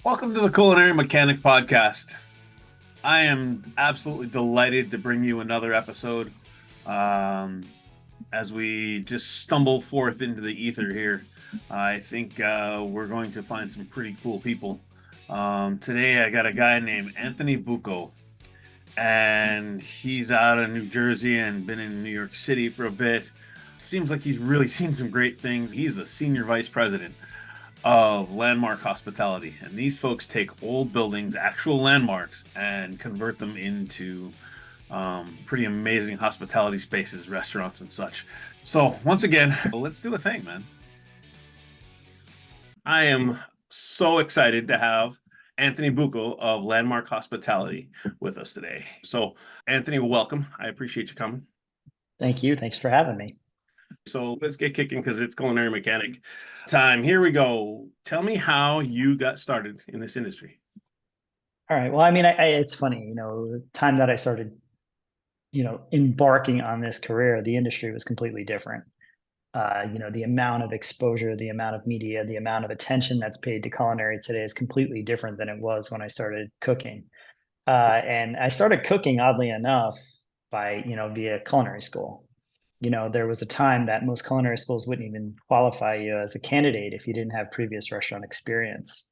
Welcome to the Culinary Mechanic Podcast. I am absolutely delighted to bring you another episode as we just stumble forth into the ether here. I think we're going to find some pretty cool people. Today I got a guy named Anthony Bucco, and he's out of New Jersey and been in New York City for a bit. Seems like he's really seen some great things. He's the senior vice president of Landmark Hospitality. And these folks take old buildings, actual landmarks, and convert them into pretty amazing hospitality spaces, restaurants, and such. So, once again, let's do a thing, man. I am so excited to have Anthony Bucco of Landmark Hospitality with us today. So, Anthony, welcome. I appreciate you coming. Thank you. Thanks for having me. So let's get kicking because it's Culinary Mechanic time. Here we go. Tell me how you got started in this industry. All right. Well, it's funny, the time that I started, embarking on this career, the industry was completely different. The amount of exposure, the amount of media, the amount of attention that's paid to culinary today is completely different than it was when I started cooking. And I started cooking, oddly enough, via culinary school. There was a time that most culinary schools wouldn't even qualify you as a candidate if you didn't have previous restaurant experience.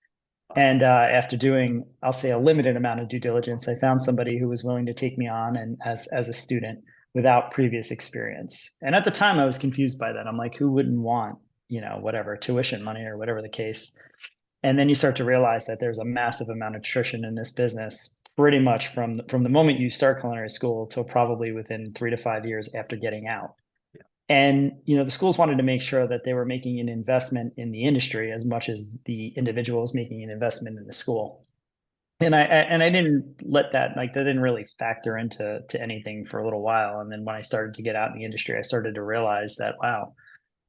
And after doing, I'll say, a limited amount of due diligence, I found somebody who was willing to take me on and as a student without previous experience. And at the time, I was confused by that. I'm like, who wouldn't want, whatever tuition money or whatever the case? And then you start to realize that there's a massive amount of attrition in this business, pretty much from the moment you start culinary school till probably within 3 to 5 years after getting out. Yeah. And the schools wanted to make sure that they were making an investment in the industry as much as the individual was making an investment in the school. And I didn't let that didn't really factor into anything for a little while. And then when I started to get out in the industry, I started to realize that wow,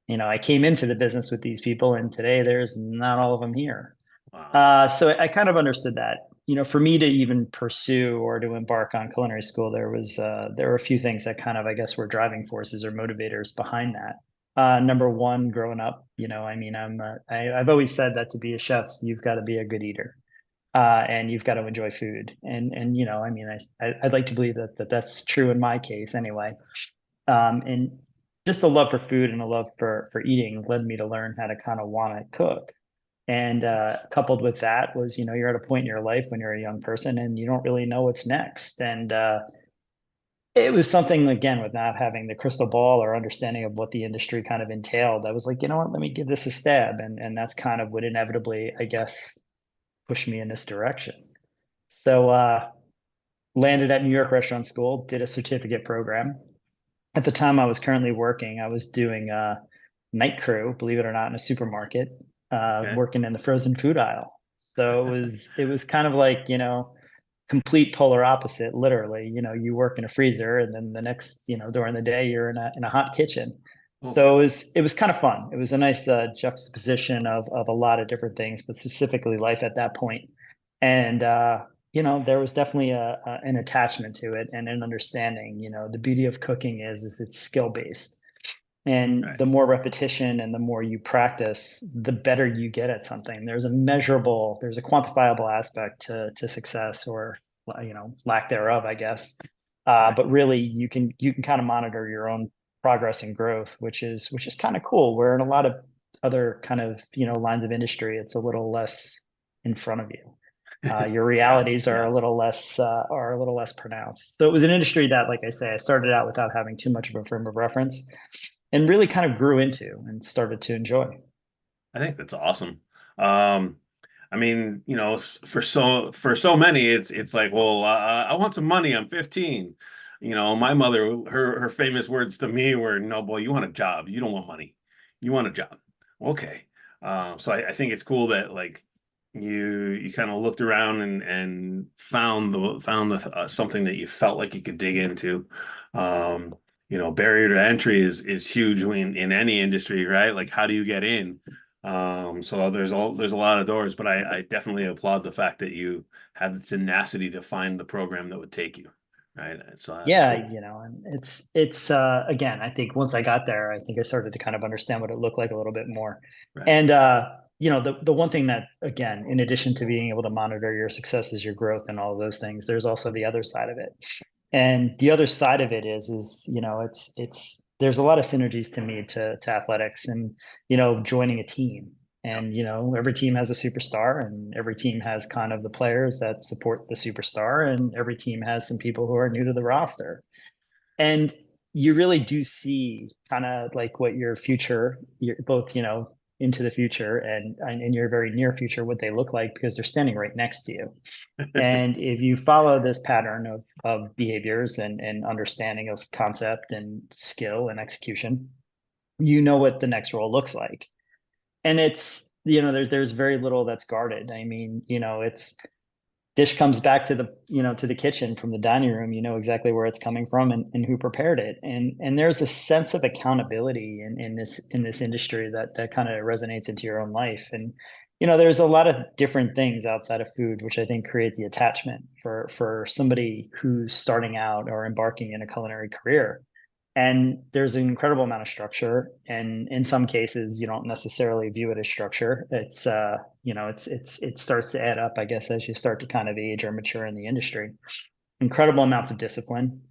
I came into the business with these people, and today there's not all of them here. Wow. So I kind of understood that. For me to even pursue or to embark on culinary school, there were a few things that kind of, I guess, were driving forces or motivators behind that. Number one, growing up, I've always said that to be a chef, you've got to be a good eater, and you've got to enjoy food. I'd like to believe that that's true in my case anyway. And just a love for food and a love for eating led me to learn how to kind of want to cook. And coupled with that was, you're at a point in your life when you're a young person and you don't really know what's next. And it was something, again, with not having the crystal ball or understanding of what the industry kind of entailed. I was like, you know what, let me give this a stab. And that's kind of what inevitably, I guess, pushed me in this direction. So landed at New York Restaurant School, did a certificate program. At the time I was currently working, I was doing night crew, believe it or not, in a supermarket, Okay. working in the frozen food aisle. So it was kind of like, complete polar opposite, literally. You work in a freezer and then the next, during the day you're in a hot kitchen. Oh, So it was kind of fun. It was a nice juxtaposition of a lot of different things, but specifically life at that point. And there was definitely an attachment to it and an understanding. The beauty of cooking is it's skill based. And right. the more repetition and the more you practice, the better you get at something. There's a quantifiable aspect to success or, lack thereof, I guess. Right. But really you can kind of monitor your own progress and growth, which is kind of cool. Where in a lot of other kind of, lines of industry, it's a little less in front of you. Your Yeah. realities Yeah. are a little less pronounced. So it was an industry that, like I say, I started out without having too much of a frame of reference and really kind of grew into and started to enjoy. I think that's awesome. Um, for so many, it's like, well, I want some money. I'm 15. My mother, her famous words to me were, "No, boy, you want a job. You don't want money. You want a job." Okay. So I think it's cool that like you kind of looked around and found the something that you felt like you could dig into. Um, barrier to entry is huge in any industry, right? Like, how do you get in? So there's a lot of doors, but I definitely applaud the fact that you had the tenacity to find the program that would take you, right? So that's Yeah, cool. and it's again, I think once I got there, I think I started to kind of understand what it looked like a little bit more. Right. And the one thing that, again, in addition to being able to monitor your successes, your growth and all of those things, there's also the other side of it. And the other side of it is, there's a lot of synergies to me to athletics and, joining a team. Yep. And, every team has a superstar and every team has kind of the players that support the superstar. And every team has some people who are new to the roster. And you really do see kind of like what your future, both, into the future and in your very near future, what they look like because they're standing right next to you. And if you follow this pattern of behaviors and understanding of concept and skill and execution, you know what the next role looks like. And it's, there's very little that's guarded. I mean, it's dish comes back to the kitchen from the dining room, you know exactly where it's coming from and who prepared it. And there's a sense of accountability in this industry that kind of resonates into your own life. And there's a lot of different things outside of food which I think create the attachment for somebody who's starting out or embarking in a culinary career. And there's an incredible amount of structure, and in some cases you don't necessarily view it as structure. It starts to add up, I guess, as you start to kind of age or mature in the industry. Incredible amounts of discipline,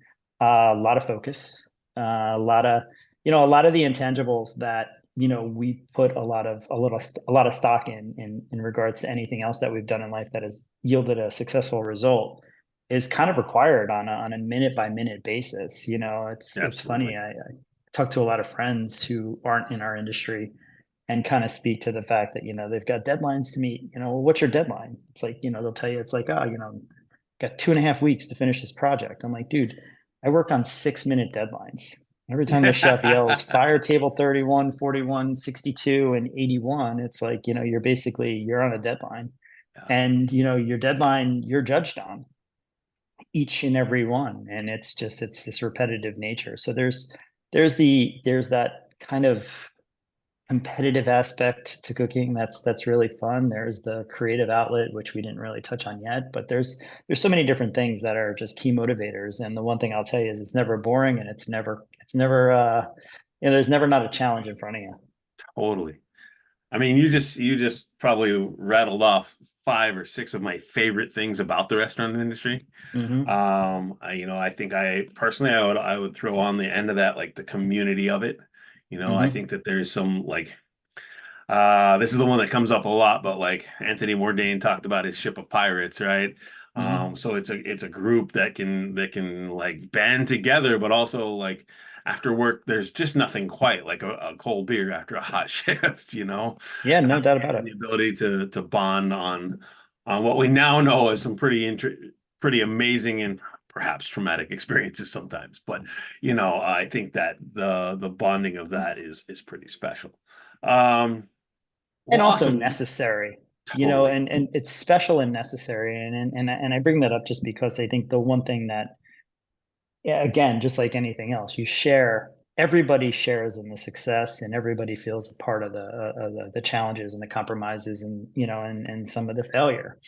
a lot of focus, a lot of the intangibles that we put a lot of stock in regards to anything else that we've done in life that has yielded a successful result is kind of required on a minute by minute basis. It's funny. Absolutely. I talk to a lot of friends who aren't in our industry and kind of speak to the fact that they've got deadlines to meet. Well, what's your deadline? It's like they'll tell you it's like, oh, got 2.5 weeks to finish this project. I'm like, dude, I work on 6-minute deadlines. Every time the chef yells fire table 31, 41, 62, and 81, it's like you're on a deadline. Yeah. And your deadline you're judged on each and every one, and it's this repetitive nature. So there's that kind of competitive aspect to cooking that's really fun. There's the creative outlet, which we didn't really touch on yet, but there's so many different things that are just key motivators. And the one thing I'll tell you is it's never boring, and there's never not a challenge in front of you. Totally. I mean, you just probably rattled off 5 or 6 of my favorite things about the restaurant industry. Mm-hmm. I think I personally I would throw on the end of that like the community of it. I Mm-hmm. think that there's some like this is the one that comes up a lot, but like Anthony Bourdain talked about his ship of pirates, right? Mm-hmm. So it's a group that can like band together, but also like after work, there's just nothing quite like a cold beer after a hot shift. Yeah, no doubt about And it. the ability to bond on what we now know as some pretty amazing and perhaps traumatic experiences sometimes. But I think that the bonding of that is pretty special. Um, well, And also awesome. necessary, Totally. and it's special and necessary. And I bring that up just because I think the one thing that, yeah, again, just like anything else, everybody shares in the success, and everybody feels a part of the challenges and the compromises, and and some of the failure.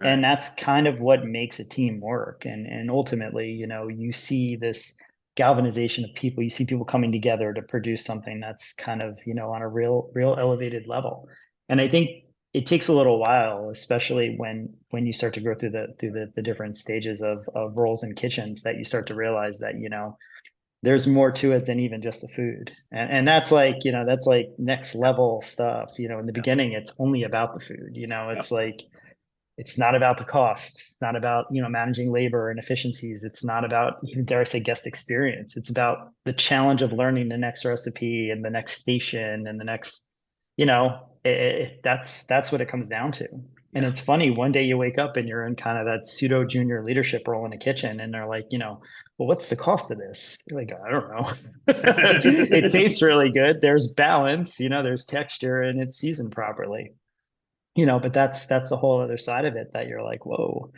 And Right. that's kind of what makes a team work. And ultimately, you see this galvanization of people. You see people coming together to produce something that's kind of, on a real elevated level. And I think it takes a little while, especially when you start to go through the different stages of roles in kitchens, that you start to realize that, there's more to it than even just the food. And that's like next level stuff. In the Yeah. beginning, it's only about the food. Yeah. It's like, it's not about the cost. It's not about, managing labor and efficiencies. It's not about, even dare I say, guest experience. It's about the challenge of learning the next recipe and the next station and the next, that's what it comes down to. And Yeah. it's funny, one day you wake up and you're in kind of that pseudo junior leadership role in a kitchen, and they're like, well, what's the cost of this? You're like, I don't know. It tastes really good. There's balance, there's texture, and it's seasoned properly. But that's the whole other side of it, that you're like, whoa,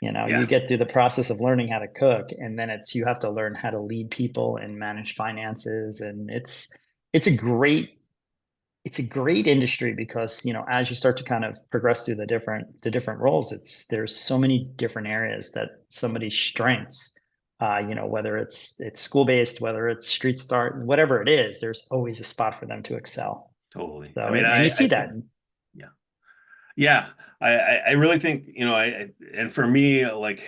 you Yeah. get through the process of learning how to cook, and then you have to learn how to lead people and manage finances. And it's a great it's a great industry because, as you start to kind of progress through the different roles, there's so many different areas that somebody's strengths, whether it's school based, whether it's street start, whatever it is, there's always a spot for them to excel. Totally. I So, mean, and you I see that. think. Yeah. Yeah, I really think, and for me, like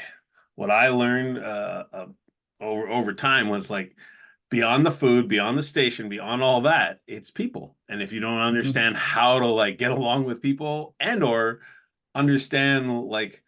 what I learned over time was like beyond the food, beyond the station, beyond all that, it's people. And if you don't Mhm. understand how to like get along with people and or understand like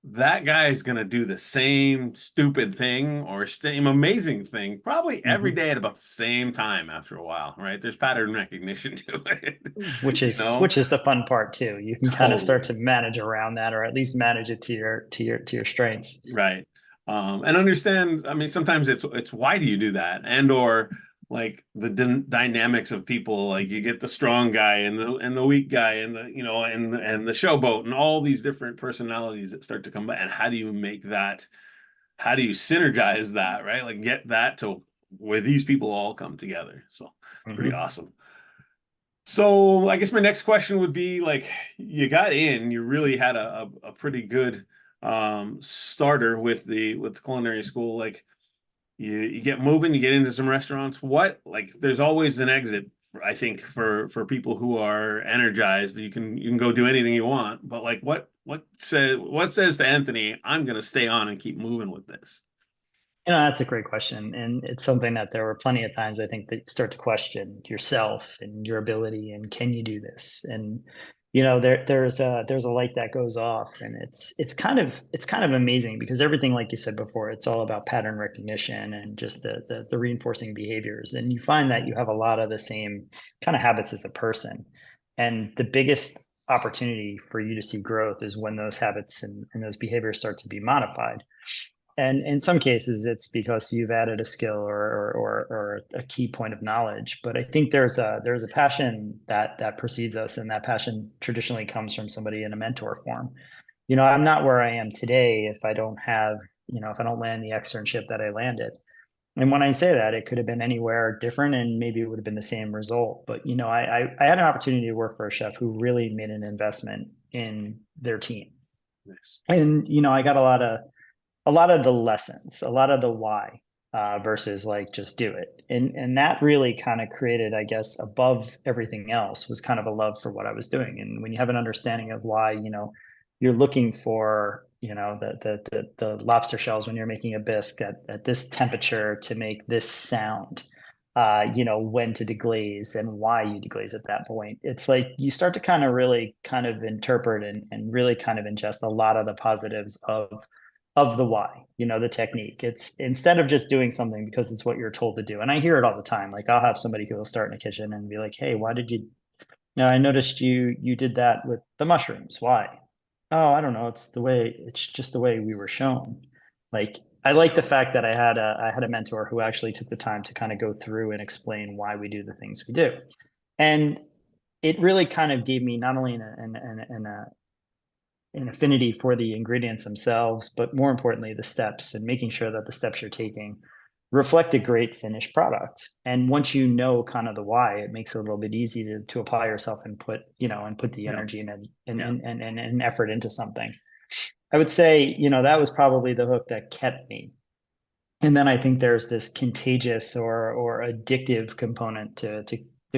that guy is going to do the same stupid thing or same amazing thing probably every Mhm. day at about the same time after a while, right? There's pattern recognition to it, Which is you know? the fun part too. You can kind of start Totally. to manage around that, or at least manage it to your strengths. Right. And understand, I mean, sometimes it's why do you do that? And or like the dynamics of people, like you get the strong guy and the weak guy and the, and the showboat and all these different personalities that start to come back. And how do you synergize that, right? Like get that to where these people all come together. So it's pretty Mhm. awesome. So I guess my next question would be like you got in, you really had a pretty good starter with the culinary school. Like you get moving, you get into some restaurants. What like there's always an exit, I think, for people who are energized. You can go do anything you want, but like what says to Anthony, I'm gonna stay on and keep moving with this. That's a great question. And it's something that there were plenty of times I think that you start to question yourself and your ability and can you do this? And there's a light that goes off, and it's kind of amazing because everything, like you said before, it's all about pattern recognition and just the reinforcing behaviors. And you find that you have a lot of the same kind of habits as a person. And the biggest opportunity for you to see growth is when those habits and those behaviors start to be modified. And in some cases, it's because you've added a skill or a key point of knowledge. But I think there's a passion that precedes us, and that passion traditionally comes from somebody in a mentor form. I'm not where I am today if I don't have, if I don't land the externship that I landed. And when I say that, it could have been anywhere different, and maybe it would have been the same result. But I had an opportunity to work for a chef who really made an investment in their team, Nice. and I got a lot of the lessons, a lot of the why, versus like just do it. And that really kind of created, I guess, above everything else was kind of a love for what I was doing. And when you have an understanding of why, you're looking for, the lobster shells when you're making a bisque at this temperature to make this sound, when to deglaze and why you deglaze at that point. It's like you start to kind of really kind of interpret and really kind of ingest a lot of the positives of the why, the technique. It's instead of just doing something because it's what you're told to do. And I hear it all the time. Like I'll have somebody who will start in a kitchen and be like, "Hey, why did I noticed you did that with the mushrooms. Why?" "Oh, I don't know. It's just the way we were shown." Like I like the fact that I had a mentor who actually took the time to kind of go through and explain why we do the things we do. And it really kind of gave me not only an affinity for the ingredients themselves, but more importantly, the steps and making sure that the steps you're taking reflect a great finished product. And once you know kind of the why, it makes it a little bit easy to apply yourself and put the Yeah. energy Yeah. and effort into something. I would say, that was probably the hook that kept me. And then I think there's this contagious or addictive component to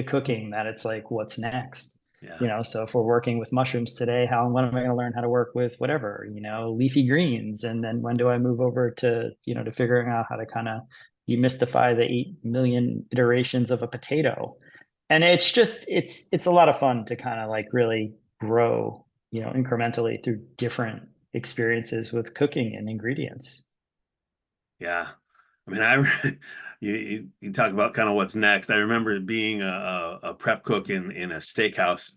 cooking, that it's like, what's next? Yeah. So if we're working with mushrooms today, when am I going to learn how to work with whatever, leafy greens? And then when do I move over to figuring out how to kind of demystify the 8 million iterations of a potato? And it's a lot of fun to kind of like really grow, incrementally through different experiences with cooking and ingredients. Yeah. I mean, you talk about kind of what's next. I remember being a prep cook in a steakhouse,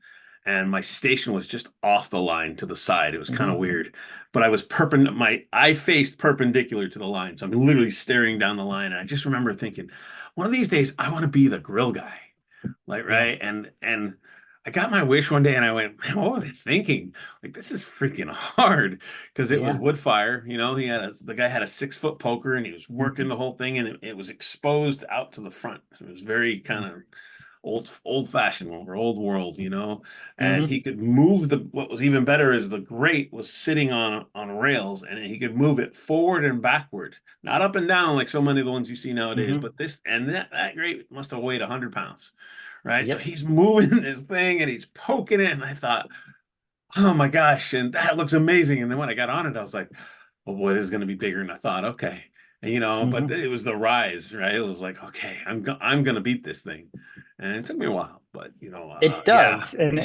and my station was just off the line to the side. It was kind of Mhm. weird, but I was I faced perpendicular to the line, so I'm literally staring down the line. And I just remember thinking, one of these days, I want to be the grill guy. Like, Yeah. right. And I got my wish one day and I went, man, what was I thinking? Like, this is freaking hard because it was Yeah. wood fire. The guy had a 6 foot poker and he was working Mhm. the whole thing and it was exposed out to the front. So it was very kind of old fashioned or old world, and he Mhm. could move what was even better is the grate was sitting on rails and he could move it forward and backward, not up and down like so many of the ones you see nowadays, Mhm. but that grate must have weighed 100 pounds, right? So Yep. he's moving this thing and he's poking it. And I thought, oh my gosh, and that looks amazing. And then when I got on it, I was like, oh boy, this is going to be bigger than I thought. Okay. And, but Mhm. it was the rise, right? It was like, okay, I'm going to beat this thing. And it took me a while, but It yeah. does. And the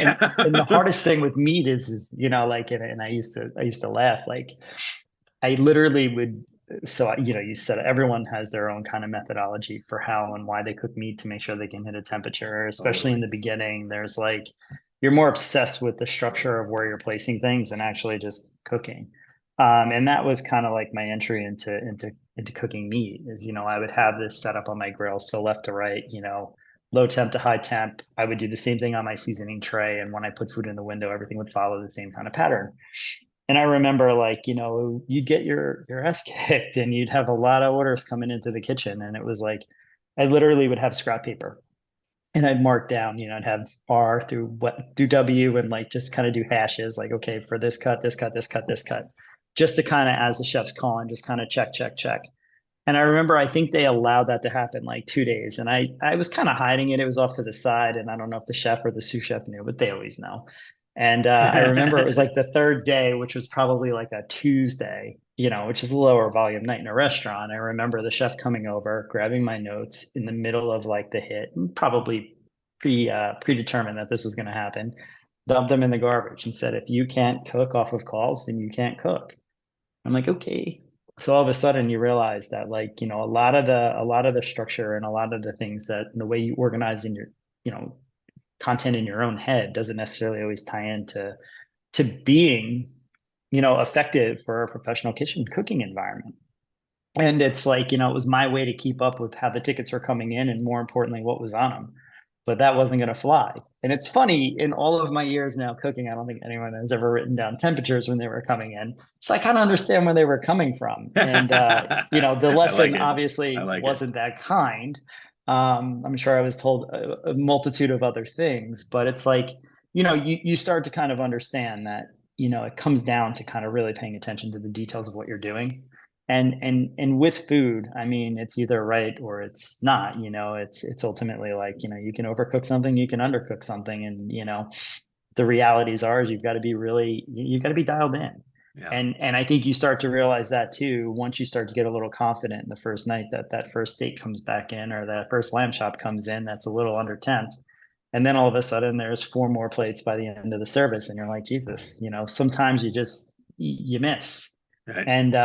Yeah. hardest thing with meat is, like, and I used to laugh, like, I literally would, so, you said everyone has their own kind of methodology for how and why they cook meat to make sure they can hit a temperature, especially in Totally. the beginning. There's like, you're more obsessed with the structure of where you're placing things than actually just cooking. And that was kind of like my entry into cooking meat is, I would have this set up on my grill. So left to right, low temp to high temp. I would do the same thing on my seasoning tray. And when I put food in the window, everything would follow the same kind of pattern. And I remember, like, you'd get your ass kicked and you'd have a lot of orders coming into the kitchen. And it was like, I literally would have scrap paper and I'd mark down, I'd have R through W and like just kind of do hashes, like, okay, for this cut, this cut, this cut, this cut, just to kind of, as the chef's calling, just kind of check, check, check. And I remember, I think they allowed that to happen like 2 days. And I was kind of hiding it. It was off to the side. And I don't know if the chef or the sous chef knew, but they always know. And I remember it was like the third day, which was probably like a Tuesday, which is a lower volume night in a restaurant. I remember the chef coming over, grabbing my notes in the middle of like the hit, probably predetermined that this was going to happen, dumped them in the garbage and said, if you can't cook off of calls, then you can't cook. I'm like, okay. So all of a sudden you realize that, like, a lot of the structure and a lot of the things that the way you organize in your, you know, content in your own head doesn't necessarily always tie into being, effective for a professional kitchen cooking environment. And it's like, it was my way to keep up with how the tickets were coming in and more importantly, what was on them. But that wasn't going to fly. And it's funny, in all of my years now cooking, I don't think anyone has ever written down temperatures when they were coming in. So I kind of understand where they were coming from. And, the I like lesson it. I obviously like it. wasn't that kind. I'm sure I was told a multitude of other things, but it's like, you start to kind of understand that, it comes down to kind of really paying attention to the details of what you're doing. And with food, I mean, it's either right or it's not. It's ultimately like, you can overcook something, you can undercook something, and the realities are is you've got to be dialed in. Yeah. And I think you start to realize that too once you start to get a little confident in the first night that first steak comes back in or that first lamb chop comes in that's a little under temp. And then all of a sudden there's four more plates by the end of the service and you're like, Jesus, sometimes you miss. Right. And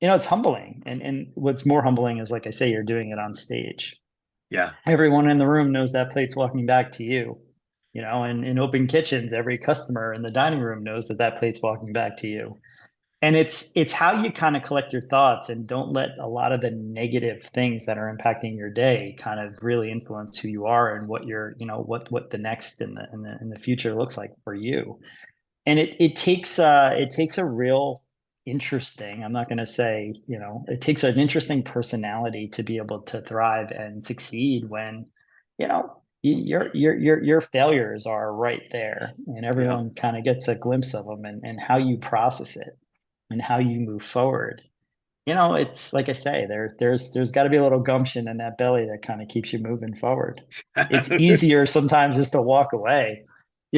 it's humbling. And what's more humbling is, like I say, you're doing it on stage. Yeah. Everyone in the room knows that plate's walking back to you. And in open kitchens, every customer in the dining room knows that plate's walking back to you. And it's how you kind of collect your thoughts and don't let a lot of the negative things that are impacting your day kind of really influence who you are and what you're, what the next in the future looks like for you. And it takes a real interesting, I'm not going to say, it takes an interesting personality to be able to thrive and succeed when, your failures are right there and Yeah. everyone kind of gets a glimpse of them, and how you process it and how you move forward. It's like I say, there's got to be a little gumption in that belly that kind of keeps you moving forward. It's easier sometimes just to walk away.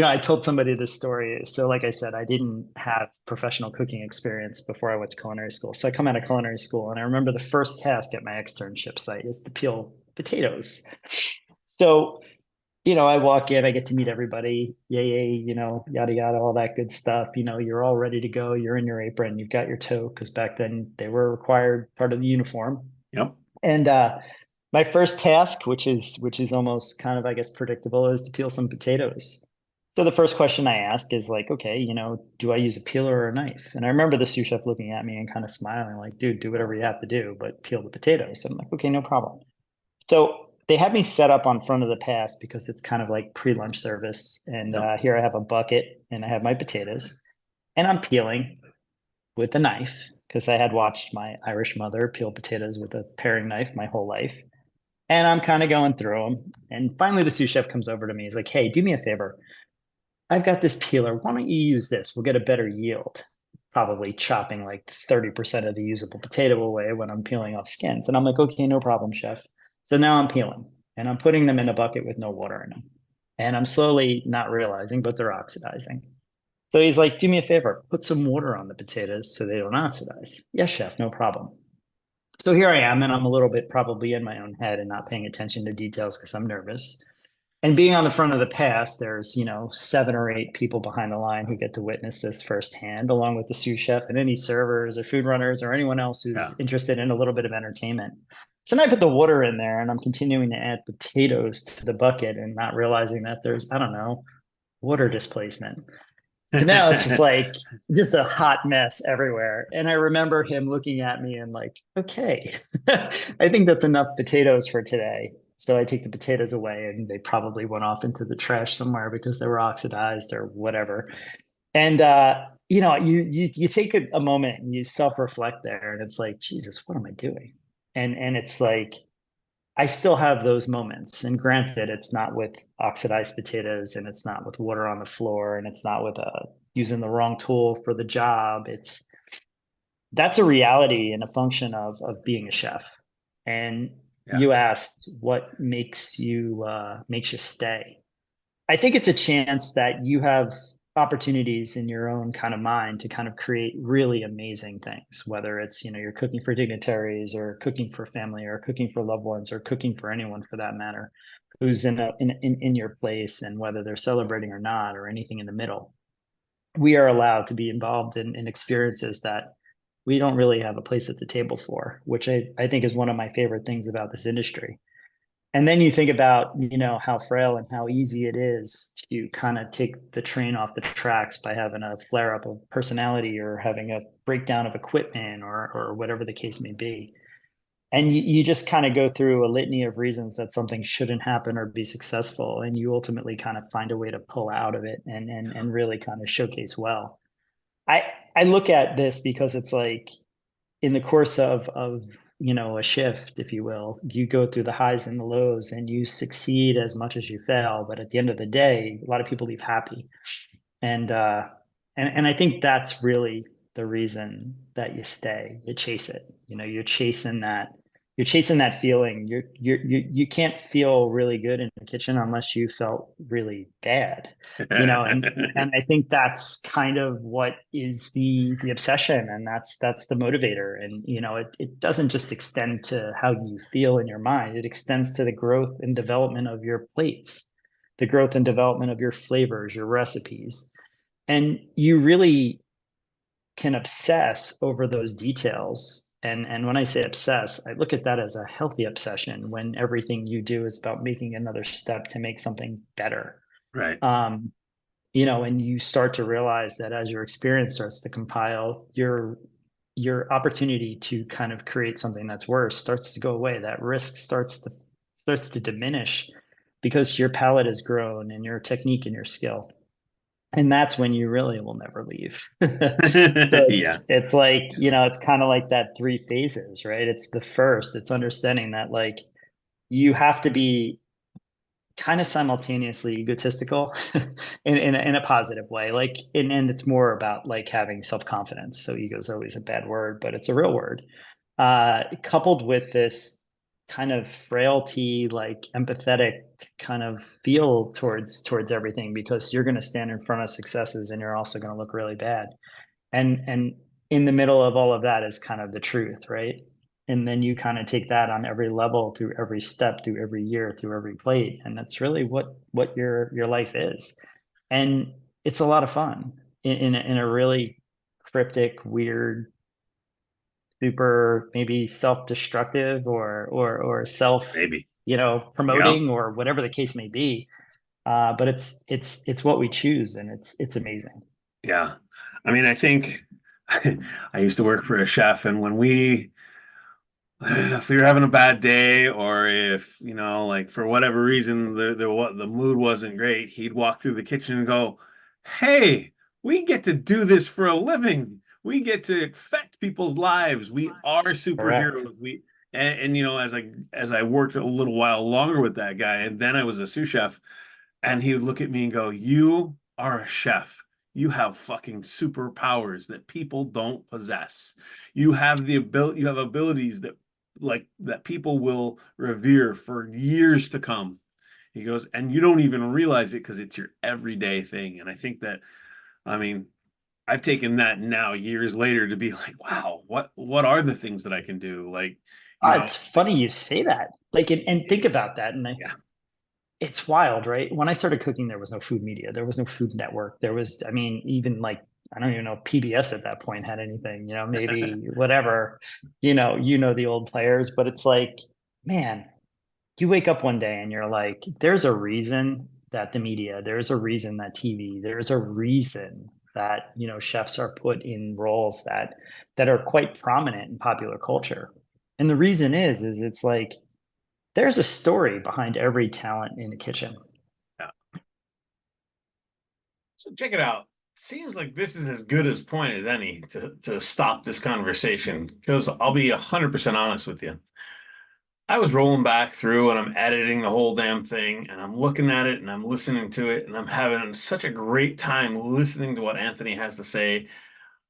I told somebody this story. So, like I said, I didn't have professional cooking experience before I went to culinary school. So I come out of culinary school, and I remember the first task at my externship site is to peel potatoes. So I walk in, I get to meet everybody, yay, yada, yada, all that good stuff. You're all ready to go. You're in your apron, you've got your toque, because back then they were required part of the uniform. Yep. And my first task, which is almost kind of, I guess, predictable, is to peel some potatoes. So the first question I ask is like, okay, do I use a peeler or a knife? And I remember the sous chef looking at me and kind of smiling, like, dude, do whatever you have to do, but peel the potatoes. And I'm like, okay, no problem. So they had me set up on front of the pass because it's kind of like pre-lunch service. And Yep. here I have a bucket and I have my potatoes and I'm peeling with a knife because I had watched my Irish mother peel potatoes with a paring knife my whole life. And I'm kind of going through them. And finally, the sous chef comes over to me. He's like, hey, do me a favor. I've got this peeler. Why don't you use this? We'll get a better yield. Probably chopping like 30% of the usable potato away when I'm peeling off skins. And I'm like, okay, no problem, chef. So now I'm peeling and I'm putting them in a bucket with no water in them. And I'm slowly not realizing, but they're oxidizing. So he's like, do me a favor, put some water on the potatoes so they don't oxidize. Yes, chef, no problem. So here I am, and I'm a little bit probably in my own head and not paying attention to details because I'm nervous. And being on the front of the pass, there's, 7 or 8 people behind the line who get to witness this firsthand, along with the sous chef and any servers or food runners or anyone else Yeah. who's interested in a little bit of entertainment. So then I put the water in there and I'm continuing to add potatoes to the bucket and not realizing that there's, I don't know, water displacement. So now it's just like just a hot mess everywhere. And I remember him looking at me and like, okay, I think that's enough potatoes for today. So I take the potatoes away and they probably went off into the trash somewhere because they were oxidized or whatever. And you take a moment and you self-reflect there and it's like, Jesus, what am I doing? And it's like I still have those moments. And granted, it's not with oxidized potatoes and it's not with water on the floor and it's not with using the wrong tool for the job. That's a reality and a function of being a chef. And Yeah. you asked what makes you stay. I think it's a chance that you have opportunities in your own kind of mind to kind of create really amazing things, whether it's, you're cooking for dignitaries or cooking for family or cooking for loved ones or cooking for anyone for that matter, who's in your place and whether they're celebrating or not or anything in the middle. We are allowed to be involved in experiences that we don't really have a place at the table for, which I think is one of my favorite things about this industry. And then you think about, how frail and how easy it is to kind of take the train off the tracks by having a flare up of personality or having a breakdown of equipment or whatever the case may be. And you just kind of go through a litany of reasons that something shouldn't happen or be successful. And you ultimately kind of find a way to pull out of it and really kind of showcase well. I, I look at this because it's like in the course of a shift, if you will, you go through the highs and the lows and you succeed as much as you fail, but at the end of the day a lot of people leave happy. And uh and and I think that's really the reason that you stay. You chase it. You're chasing that feeling. You can't feel really good in the kitchen unless you felt really bad. And I think that's kind of what is the obsession, and that's the motivator. And it doesn't just extend to how you feel in your mind. It extends to the growth and development of your plates, the growth and development of your flavors, your recipes. And you really can obsess over those details. And when I say obsess, I look at that as a healthy obsession when everything you do is about making another step to make something better. Right. And you start to realize that as your experience starts to compile, your opportunity to kind of create something that's worse starts to go away. That risk starts to diminish because your palate has grown and your technique and your skill. And that's when you really will never leave. So it's, Yeah. it's like, it's kind of like that 3 phases, right? It's the first, it's understanding that like you have to be kind of simultaneously egotistical in a positive way. Like, and it's more about like having self-confidence. So ego is always a bad word, but it's a real word. Coupled with this kind of frailty, like empathetic kind of feel towards everything, because you're going to stand in front of successes and you're also going to look really bad. And in the middle of all of that is kind of the truth, right? And then you kind of take that on every level, through every step, through every year, through every plate, and that's really what your life is. And it's a lot of fun in a really cryptic, weird, super maybe self-destructive or self Maybe. Yeah. promoting or whatever the case may be. But it's what we choose, and it's amazing. Yeah. I mean, I think I used to work for a chef, and when if we were having a bad day, or if, like for whatever reason, the mood wasn't great, he'd walk through the kitchen and go, "Hey, we get to do this for a living. We get to affect people's lives. We are Correct. superheroes." And as I worked a little while longer with that guy, and then I was a sous chef, and he would look at me and go, "You are a chef. You have fucking superpowers that people don't possess. You have abilities that people will revere for years to come." He goes, "And you don't even realize it because it's your everyday thing." And I think that I mean, I've taken that now years later to be like, wow, what are the things that I can do? Like, you know, It's funny you say that. Like, and think it's about that. And yeah. it's wild, right? When I started cooking, there was no food media, there was no Food Network. There was, I mean, even like, I don't even know if PBS at that point had anything, maybe whatever, the old players, but it's like, man, you wake up one day and you're like, there's a reason that the media, there's a reason that TV, there's a reason that, chefs are put in roles that are quite prominent in popular culture. And the reason is it's like there's a story behind every talent in the kitchen. Yeah. So check it out. Seems like this is as good as point as any to stop this conversation because I'll be 100% honest with you. I was rolling back through and I'm editing the whole damn thing and I'm looking at it and I'm listening to it and I'm having such a great time listening to what Anthony has to say.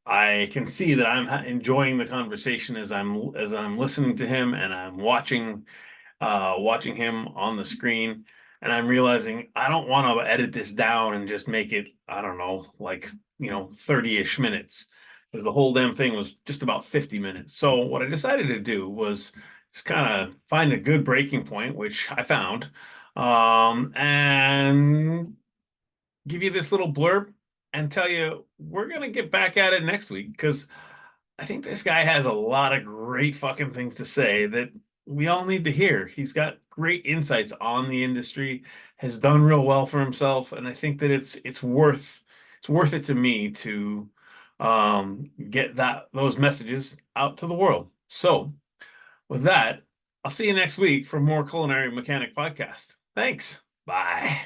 I can see that I'm enjoying the conversation as I'm listening to him and I'm watching him on the screen. And I'm realizing I don't want to edit this down and just make it, I don't know, like, 30-ish minutes. Because the whole damn thing was just about 50 minutes. So what I decided to do was just kind of find a good breaking point, which I found, and give you this little blurb and tell you we're gonna get back at it next week because I think this guy has a lot of great fucking things to say that we all need to hear. He's got great insights on the industry, has done real well for himself, and I think that it's worth it to me to get those messages out to the world. So with that, I'll see you next week for more Culinary Mechanic Podcast. Thanks. Bye.